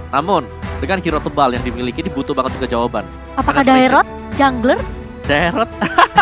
Namun, dengan hero tebal yang dimiliki, ini butuh banget juga jawaban. Apakah Penetration. Dairot, jungler? Dairot.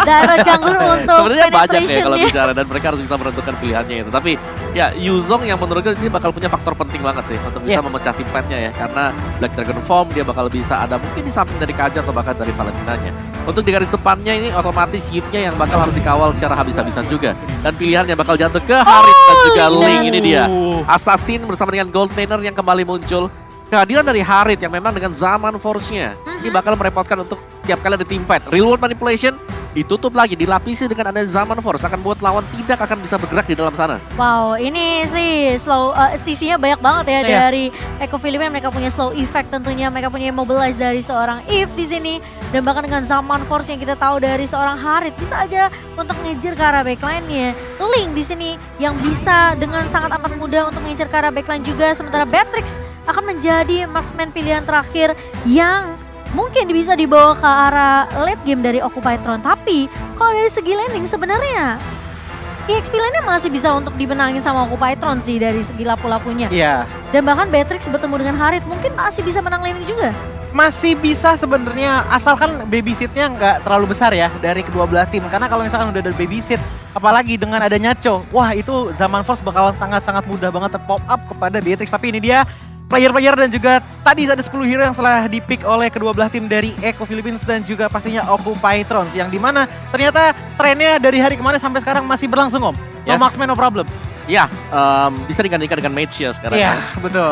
Dairot jungler untuk Sebenarnya banyak ya kalau penetration-nya. bicara dan mereka harus bisa menentukan pilihannya itu. Tapi ya Yuzong yang menurut gue di sini bakal punya faktor penting banget sih untuk bisa memecah tim fight-nya ya. Karena Black Dragon Form dia bakal bisa ada mungkin di samping dari Kajar atau bahkan dari Valentinanya. Untuk di garis depannya ini otomatis Yip-nya yang bakal harus dikawal secara habis-habisan juga. Dan pilihannya bakal jatuh ke Harit dan juga Ling ini dia. Assassin bersama dengan Gold Laner yang kembali muncul. Kehadiran dari Harit yang memang dengan zaman force-nya ini bakal merepotkan untuk tiap kali ada team fight. Real world manipulation ditutup lagi, dilapisi dengan ada zaman force akan buat lawan tidak akan bisa bergerak di dalam sana. Wow, ini sih slow sisinya banyak banget ya dari Echo Philippines. Mereka punya slow effect tentunya, mereka punya immobilize dari seorang Eve di sini dan bahkan dengan zaman force yang kita tahu dari seorang Harit bisa aja untuk ngejar ke arah backline-nya. Link di sini yang bisa dengan sangat amat mudah untuk mengejar ke arah backline juga, sementara Beatrix akan menjadi marksman pilihan terakhir yang mungkin bisa dibawa ke arah late game dari Occupytron. Tapi kalau dari segi laning sebenarnya EXP lainnya masih bisa untuk dimenangin sama Occupytron sih dari segi lapu-lapunya. Iya. Dan bahkan Beatrix bertemu dengan Harit mungkin masih bisa menang laning juga. Masih bisa sebenarnya asalkan babysitnya nggak terlalu besar ya dari kedua belah tim. Karena kalau misalkan udah ada babysit, apalagi dengan adanya Cho, wah itu Zaman Force bakal sangat-sangat mudah banget terpop up kepada Beatrix. Tapi ini dia player-player dan juga tadi ada 10 hero yang telah di-pick oleh kedua belah tim dari Echo Philippines dan juga pastinya Occupytron. Yang dimana ternyata trennya dari hari kemarin sampai sekarang masih berlangsung Om. No marksman, no problem. Ya, bisa digantikan dengan Mage ya sekarang. Iya, betul.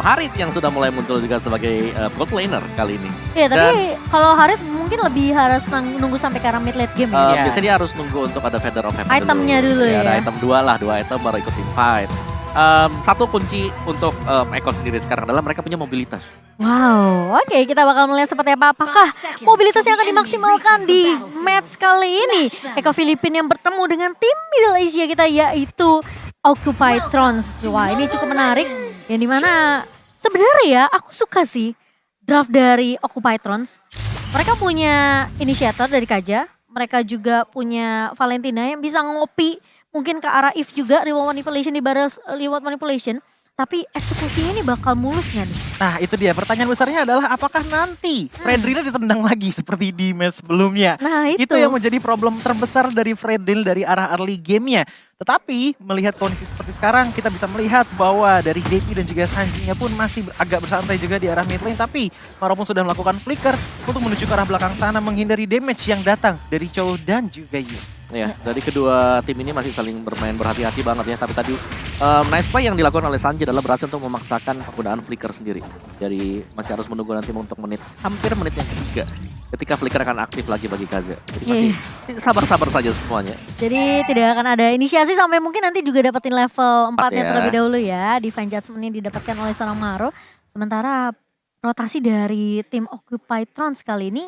Harit yang sudah mulai muncul juga sebagai bot laner kali ini. Iya, tapi kalau Harit mungkin lebih harus nunggu sampai ke arah mid late game ya. Biasanya dia harus nunggu untuk ada Feather of Heaven Itemnya dulu ya. Ada item 2 item baru ikut tim fight. Satu kunci untuk Echo sendiri sekarang adalah mereka punya mobilitas. Wow, oke kita bakal melihat seperti apa. Apakah mobilitas yang akan dimaksimalkan di match kali ini? Echo Philippines yang bertemu dengan tim Middle Asia kita yaitu Occupytron. Wah ini cukup menarik. Yang dimana sebenarnya ya aku suka sih draft dari Occupytron. Mereka punya initiator dari Kaja. Mereka juga punya Valentina yang bisa ngopi. Mungkin ke arah If juga, reward manipulation di baris reward manipulation. Tapi eksekusinya ini bakal mulus nggak nih? Nah itu dia, pertanyaan besarnya adalah apakah nanti Fredrina ditendang lagi seperti di match sebelumnya? Nah Itu yang menjadi problem terbesar dari Fredrina dari arah early game-nya. Tetapi melihat kondisi seperti sekarang kita bisa melihat bahwa dari JP dan juga Sanji-nya pun masih agak bersantai juga di arah mid lane. Tapi walaupun sudah melakukan flicker untuk menuju ke arah belakang sana menghindari damage yang datang dari Chow dan juga Yu. Ya, dari kedua tim ini masih saling bermain berhati-hati banget ya. Tapi tadi nice play yang dilakukan oleh Sanji adalah berhasil untuk memaksakan penggunaan flicker sendiri. Jadi masih harus menunggu nanti untuk hampir menit yang ketiga. Ketika flicker akan aktif lagi bagi Kaze. Jadi masih sabar-sabar saja semuanya. Jadi tidak akan ada inisiasi sampai mungkin nanti juga dapetin level 4-nya ya. terlebih dahulu ya. Divine Judgment ini didapatkan oleh seorang Maro. Sementara rotasi dari tim Occupytron kali ini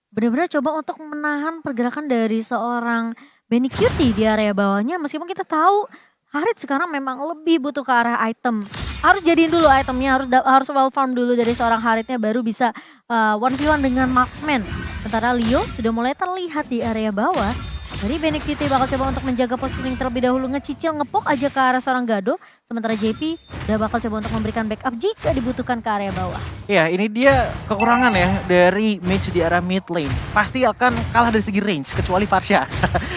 benar-benar coba untuk menahan pergerakan dari seorang Benny Cutie di area bawahnya. Meskipun kita tahu Harit sekarang memang lebih butuh ke arah item. Harus jadiin dulu itemnya, harus well farm dulu dari seorang Haritnya baru bisa 1v1 dengan marksman. Sementara Leo sudah mulai terlihat di area bawah. Jadi Benny Cutie bakal coba untuk menjaga positioning terlebih dahulu, ngecicil ngepok aja ke arah seorang Gado. Sementara JP udah bakal coba untuk memberikan backup jika dibutuhkan ke area bawah. Ya ini dia kekurangan ya dari Mage di arah mid lane. Pasti akan kalah dari segi range kecuali Farsha.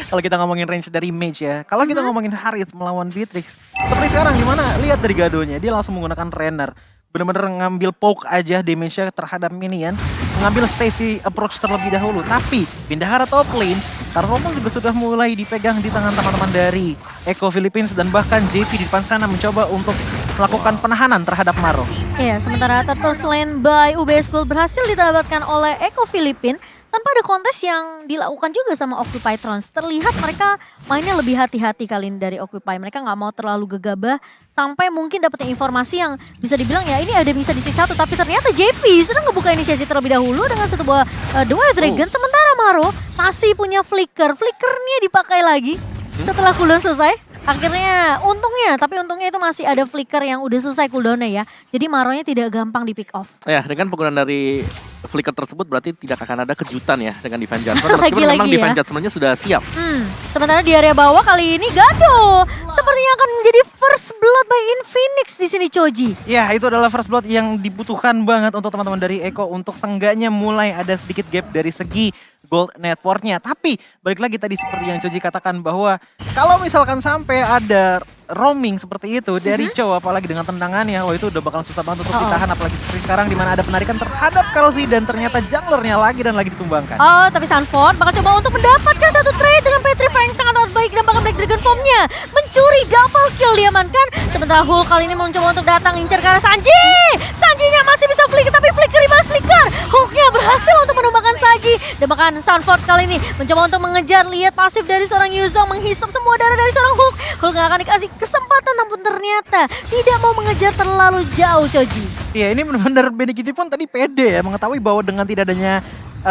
Kalau kita ngomongin range dari Mage ya. Kalau kita ngomongin Harith melawan Beatrix. Seperti sekarang gimana? Lihat dari Gadonya. Dia langsung menggunakan Renner. Bener-bener ngambil poke aja damage-nya terhadap minion. Mengambil stealthy approach terlebih dahulu. Tapi pindah arah top lane. Karena Roman juga sudah mulai dipegang di tangan teman-teman dari Echo Philippines. Dan bahkan JP di depan sana mencoba untuk melakukan penahanan terhadap Maro. Iya, sementara Turtle Slain by UBS Gold berhasil didapatkan oleh Echo Philippines tanpa ada kontes yang dilakukan juga sama Occupytron. Terlihat mereka mainnya lebih hati-hati kali ini dari Occupy. Mereka nggak mau terlalu gegabah sampai mungkin dapetnya informasi yang bisa dibilang ya ini ada bisa dicek satu. Tapi ternyata JP sudah ngebuka inisiasi terlebih dahulu dengan satu buah Dual Dragon. Sementara Maro masih punya flicker. Flickernya dipakai lagi setelah cooldown selesai. Akhirnya untungnya itu masih ada flicker yang udah selesai cooldownnya ya. Jadi Maronya tidak gampang di pick off. Ya, dengan penggunaan dari flicker tersebut berarti tidak akan ada kejutan ya dengan Divine Judgment. Meskipun memang Lagi-lagi ya. Divine Judgment-nya sudah siap. Sementara di area bawah kali ini Gado sepertinya akan menjadi first blood by Infinix di sini Choji. Ya, itu adalah first blood yang dibutuhkan banget untuk teman-teman dari Eko untuk seenggaknya mulai ada sedikit gap dari segi gold networknya. Tapi balik lagi tadi seperti yang Choji katakan bahwa kalau misalkan sampai ada roaming seperti itu dari Cho, apalagi dengan tendangannya, wah itu udah bakalan susah banget untuk ditahan, apalagi seperti sekarang di mana ada penarikan terhadap Kalsi dan ternyata junglernya lagi dan lagi ditumbangkan. Oh, tapi Sanford bakal coba untuk mendapatkan satu trade dengan Petrify yang sangat baik dan bahkan Black Dragon Form-nya mencuri double kill diamankan. Sementara Hulk kali ini mencoba untuk datang incar ke arah Sanji. Sanjinya masih bisa flicker tapi flicker reverse flicker. Hulk-nya berhasil untuk menumbangkan Sanji dan bahkan Sanford kali ini mencoba untuk mengejar, lihat pasif dari seorang Yuzong menghisap semua darah dari seorang Hulk. Hulk gak akan dikasih kesempatan namun ternyata tidak mau mengejar terlalu jauh Choji. Iya, ini benar-benar Benny Kitty pun tadi pede ya mengetahui bahwa dengan tidak adanya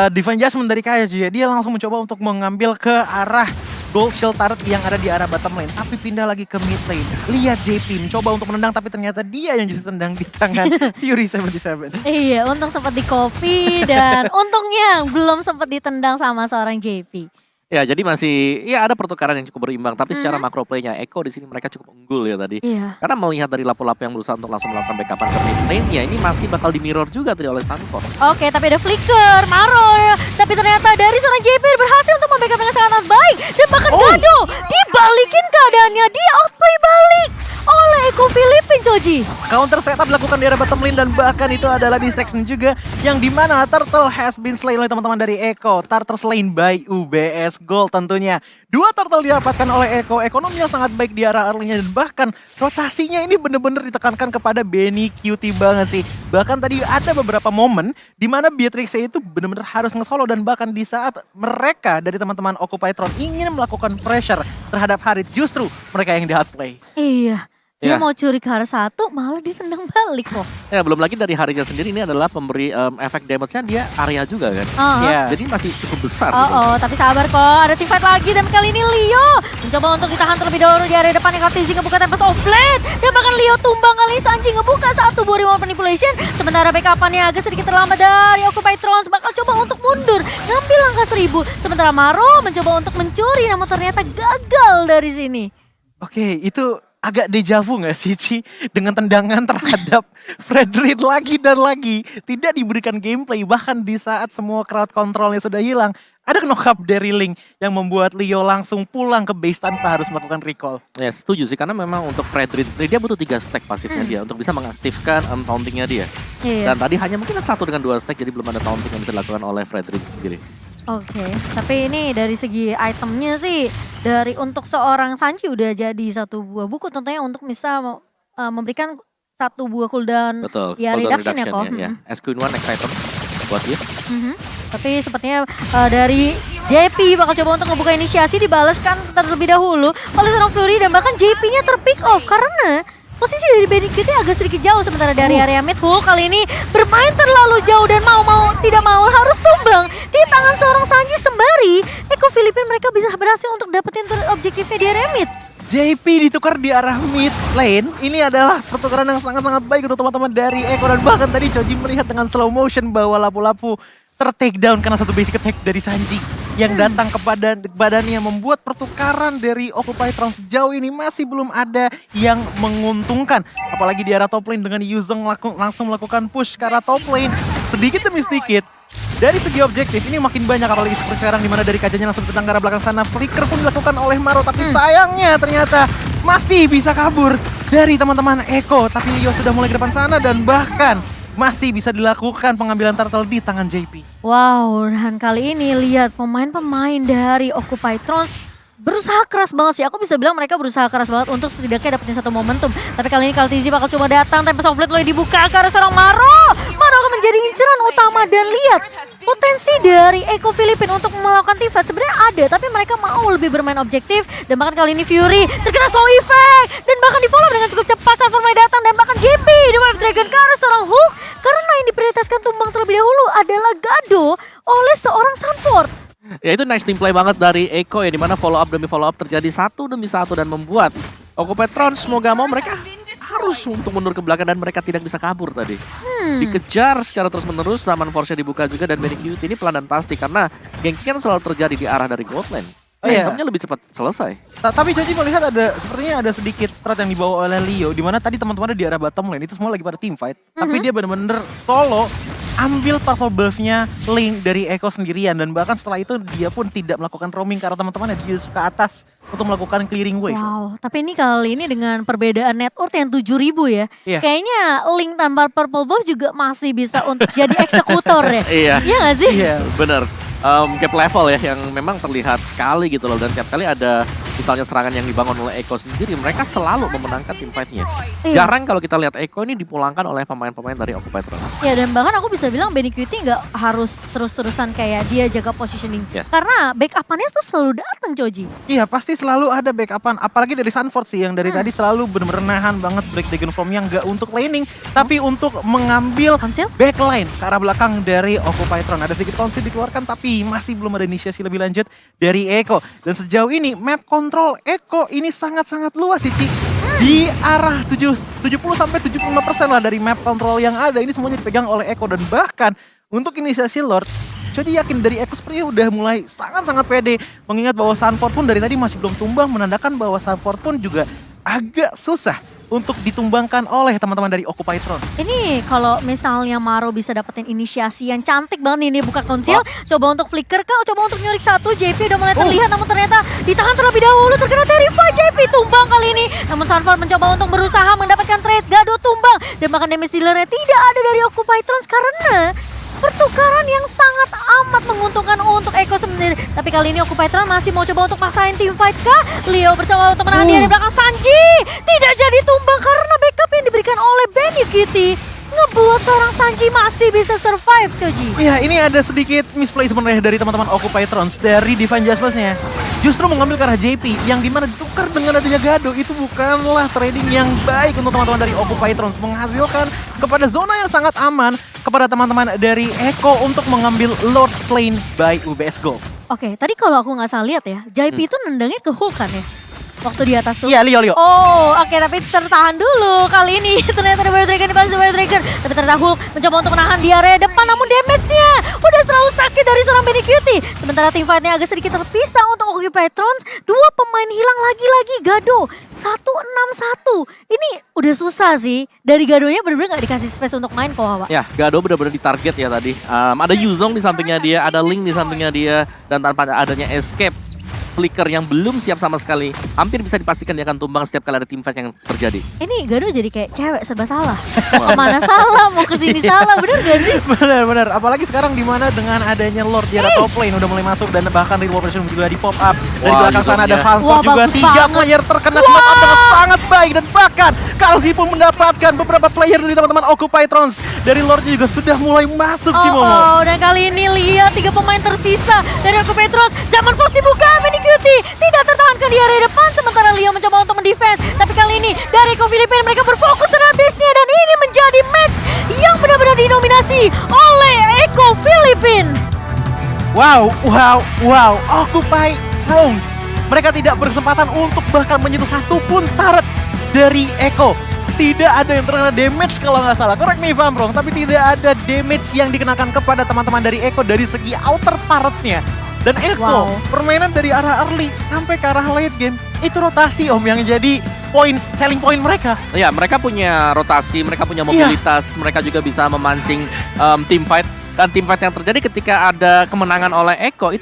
Divine Judgment dari KSG, dia langsung mencoba untuk mengambil ke arah gold shield turret yang ada di arah bottom lane, tapi pindah lagi ke mid lane. Lihat JP mencoba untuk menendang tapi ternyata dia yang justru tendang di tangan Fury 77. Iya, untung sempat di copy dan untungnya belum sempat ditendang sama seorang JP. Ya, jadi masih ya ada pertukaran yang cukup berimbang, tapi secara makro play-nya Eko di sini mereka cukup unggul ya tadi. Iya. Karena melihat dari lapu-lapu yang berusaha untuk langsung melakukan backupan ke mid lane, ya ini masih bakal di mirror juga tadi oleh Sanford. Oke, tapi ada flicker, Maro. Tapi ternyata dari seorang JP berhasil untuk membackup dengan sangat baik. Dan bahkan Gado dibalikin keadaannya, di outplay balik oleh Eko Filipin Choji. Counter setup dilakukan di area bottom lane dan bahkan itu adalah distraction juga yang dimana Turtle has been slain oleh teman-teman dari Eko. Turtle slain by UBS Gold tentunya. 2 turtle didapatkan oleh Eko, ekonomi yang sangat baik di arah early-nya dan bahkan rotasinya ini bener-bener ditekankan kepada Benny cutie banget sih. Bahkan tadi ada beberapa momen di mana Beatrix itu bener-bener harus nge-solo dan bahkan di saat mereka dari teman-teman Occupytron ingin melakukan pressure terhadap Harit, justru mereka yang di outplay. Iya. Dia Iya. mau curi ke arah satu, malah ditendang balik kok. Ya, belum lagi dari harinya sendiri ini adalah pemberi efek damage-nya dia area juga kan. Iya. Jadi masih cukup besar. gitu. Tapi sabar kok, ada teamfight lagi dan kali ini Leo mencoba untuk ditahan terlebih dahulu di area depan. Kartiji ngebuka Tempest of Blade dan bahkan Leo tumbang kali ini. Sanji ngebuka satu body wall manipulation. Sementara backupannya agak sedikit terlambat dari Occupytron, bakal coba untuk mundur ngambil angka 1000. Sementara Maro mencoba untuk mencuri namun ternyata gagal dari sini. Oke, itu agak dejavu gak sih Ci? Dengan tendangan terhadap Fredrin lagi dan lagi. Tidak diberikan gameplay, bahkan di saat semua crowd controlnya sudah hilang. Ada knock-up dari Link yang membuat Leo langsung pulang ke base tanpa harus melakukan recall. Ya setuju sih, karena memang untuk Fredrin sendiri dia butuh 3 stack pasifnya dia untuk bisa mengaktifkan tauntingnya dia. Iya. Dan tadi hanya mungkin 1 dengan 2 stack, jadi belum ada taunting yang bisa dilakukan oleh Fredrin sendiri. Oke, tapi ini dari segi itemnya sih, dari untuk seorang Sanji udah jadi satu buah buku tentunya untuk bisa memberikan satu buah cooldown Betul, ya cooldown reduction ya kok. ya. SQ1 next item buat dia. Tapi sepertinya dari JP bakal coba untuk ngebuka inisiasi, dibalaskan terlebih dahulu oleh seorang Fury dan bahkan JP-nya terpick off karena posisi dari Benny Kitty agak sedikit jauh. Sementara dari area mid, Hulk kali ini bermain terlalu jauh dan tidak mau harus tumbang di tangan seorang Sanji sembari Eko Filipin mereka bisa berhasil untuk dapetin turret objektifnya di area mid. JP ditukar di arah mid lane. Ini adalah pertukaran yang sangat-sangat baik untuk teman-teman dari Eko. Dan bahkan tadi Choji melihat dengan slow motion bahwa lapu-lapu ter-take down karena satu basic attack dari Sanji yang datang ke badannya, membuat pertukaran dari Occupytron sejauh ini masih belum ada yang menguntungkan. Apalagi di arah top lane dengan Yuzong langsung melakukan push ke arah top lane. Sedikit demi sedikit, dari segi objektif ini makin banyak, apalagi seperti sekarang dimana dari kajanya langsung datang ke arah belakang sana. Flicker pun dilakukan oleh Maro, tapi sayangnya ternyata masih bisa kabur dari teman-teman Eko. Tapi Leo sudah mulai ke depan sana dan bahkan masih bisa dilakukan pengambilan turtle di tangan JP. Wow, dan kali ini lihat pemain-pemain dari Occupytron berusaha keras banget sih. Aku bisa bilang mereka berusaha keras banget untuk setidaknya dapetin satu momentum. Tapi kali ini Kaltizi bakal coba datang, Tempest of Blade mulai dibuka ke arah seorang Maro. Maro akan menjadi inceran utama dan lihat potensi dari Eko Filipin untuk melakukan teamfight sebenarnya ada, tapi mereka mau lebih bermain objektif. Dan bahkan kali ini Fury terkena slow effect dan bahkan di follow dengan cukup cepat saat mulai datang. Dan bahkan JP di Wave Dragon ke arah seorang Hulk karena yang diprioritaskan tumbang terlebih dahulu adalah Gado oleh seorang Sanford. Ya itu nice team play banget dari Eko ya, dimana follow up demi follow up terjadi satu demi satu dan membuat Occupytron semoga mau mereka harus terus untuk mundur ke belakang dan mereka tidak bisa kabur tadi. Dikejar secara terus-menerus, Saman Force dibuka juga dan Benny QT ini pelan dan pasti karena gengking kan selalu terjadi di arah dari gold lane. Oh iya. Itemnya lebih cepat selesai. Tapi jadi melihat sepertinya ada sedikit strat yang dibawa oleh Leo, di mana tadi teman-teman di arah bottom lane itu semua lagi pada team fight, tapi dia benar-benar solo ambil purple buff-nya Link dari Echo sendirian, dan bahkan setelah itu dia pun tidak melakukan roaming karena teman-teman dia justru ke atas untuk melakukan clearing wave. Wow, tapi ini kali ini dengan perbedaan net worth yang 7.000 ya. Iya. Kayaknya Link tanpa purple buff juga masih bisa untuk jadi eksekutor ya. Iya. Iya gak sih? Iya. Bener. Cap level ya yang memang terlihat sekali gitu loh, dan tiap kali ada misalnya serangan yang dibangun oleh Echo sendiri, mereka selalu memenangkan tim fight-nya. Iya. Jarang kalau kita lihat Echo ini dipulangkan oleh pemain-pemain dari Occupy Throne. Ya, dan bahkan aku bisa bilang Benny QT nggak harus terus-terusan kayak dia jaga positioning. Yes. Karena backup-annya tuh selalu datang, Coji. Iya, pasti selalu ada backupan, apalagi dari Sunford sih yang dari tadi selalu benar-benar nahan banget Break Dragon Form yang nggak untuk laning, tapi untuk mengambil Konsil? backline ke arah belakang dari Occupy Throne. Ada sedikit konsil dikeluarkan tapi masih belum ada inisiasi lebih lanjut dari Echo. Dan sejauh ini map control Echo ini sangat-sangat luas sih, Ci. Di arah 70-75% lah dari map control yang ada ini semuanya dipegang oleh Echo, dan bahkan untuk inisiasi Lord, jadi yakin dari Echo sepertinya udah mulai sangat-sangat pede, mengingat bahwa Sunford pun dari tadi masih belum tumbang, menandakan bahwa Sunford pun juga agak susah untuk ditumbangkan oleh teman-teman dari Occupy Throne. Ini kalau misalnya Maro bisa dapetin inisiasi yang cantik banget nih, ini buka konsil, coba untuk flicker kah, coba untuk nyurik satu, JP udah mulai terlihat, namun ternyata ditahan terlebih dahulu, terkena Terrify, JP tumbang kali ini. Namun Sunford mencoba untuk berusaha mendapatkan trade, Gado tumbang, dan bahkan damage dealernya tidak ada dari Occupy Throne karena pertukaran yang sangat amat menguntungkan untuk Echo sendiri. Tapi kali ini Occupy Throne masih mau coba untuk maksain team fight kah? Leo bercoba untuk menahan dia di belakang Sanji. Tidak jadi tumbang karena backup yang diberikan oleh Benny QT ngebuat seorang Sanji masih bisa survive, Coji. Iya, ini ada sedikit misplay sebenarnya dari teman-teman Occupy Throne dari Divine Justice-nya. Justru mengambil ke arah JP yang dimana ditukar dengan adanya Gado, itu bukanlah trading yang baik untuk teman-teman dari Occupy Throne, menghasilkan kepada zona yang sangat aman kepada teman-teman dari Echo untuk mengambil Lord Slain by UBS Gold. Oke, tadi kalau aku nggak salah lihat ya, JP itu nendangnya ke Hulk kan ya? Waktu di atas tuh. Iya, Leo. Oh, oke, tapi tertahan dulu kali ini. Ternyata ada Bio Trigger, dipasang Bio Trigger. Tapi ternyata Hulk mencoba untuk menahan di area depan, namun damage-nya udah terlalu sakit dari seorang Benny QT. Sementara tim fight-nya agak sedikit terpisah untuk Occupy Throne. Dua pemain hilang lagi-lagi, Gado 161. Ini udah susah sih. Dari Gadonya bener-bener gak dikasih space untuk main kok, Wawa. Ya, Gado benar-benar ditarget ya tadi. Ada Yuzong di sampingnya dia, ada Link di sampingnya dia, dan tanpa adanya escape, Flicker yang belum siap sama sekali, hampir bisa dipastikan dia akan tumbang setiap kali ada team fight yang terjadi. Ini Gado jadi kayak cewek serba salah. Mau kemana salah, mau kesini salah, bener gak sih? Benar. Apalagi sekarang di mana dengan adanya Lord di arah top lane udah mulai masuk, dan bahkan Real Operation juga di pop up. Dan di Wah, belakang sana ada Yuzongnya. Falcon Wah, juga, bagus 3 banget. player terkena smack up dengan sangat baik, dan bahkan Kalsi pun mendapatkan beberapa player dari teman-teman Occupy Throne. Dari Lordnya juga sudah mulai masuk, Cimomo. Dan kali ini lihat 3 pemain tersisa dari Occupy Throne. Zaman Force dibuka, Benny QT tidak tertahankan di area depan, sementara Leo mencoba untuk mendefense. Tapi kali ini dari Echo Filipina mereka berfokus terhadap base-nya, dan ini menjadi match yang benar-benar dinominasi oleh Echo Filipina. Wow. Occupy Throne. Mereka tidak berkesempatan untuk bahkan menyentuh satupun turret dari Echo. Tidak ada yang terkena damage kalau nggak salah. Correct me if I'm wrong, tapi tidak ada damage yang dikenakan kepada teman-teman dari Echo dari segi outer turretnya. Dan Echo, permainan dari arah early sampai ke arah late game, itu rotasi Om yang jadi selling point mereka. Ya, mereka punya rotasi, mereka punya mobilitas, mereka juga bisa memancing team fight. Dan team fight yang terjadi ketika ada kemenangan oleh Echo itu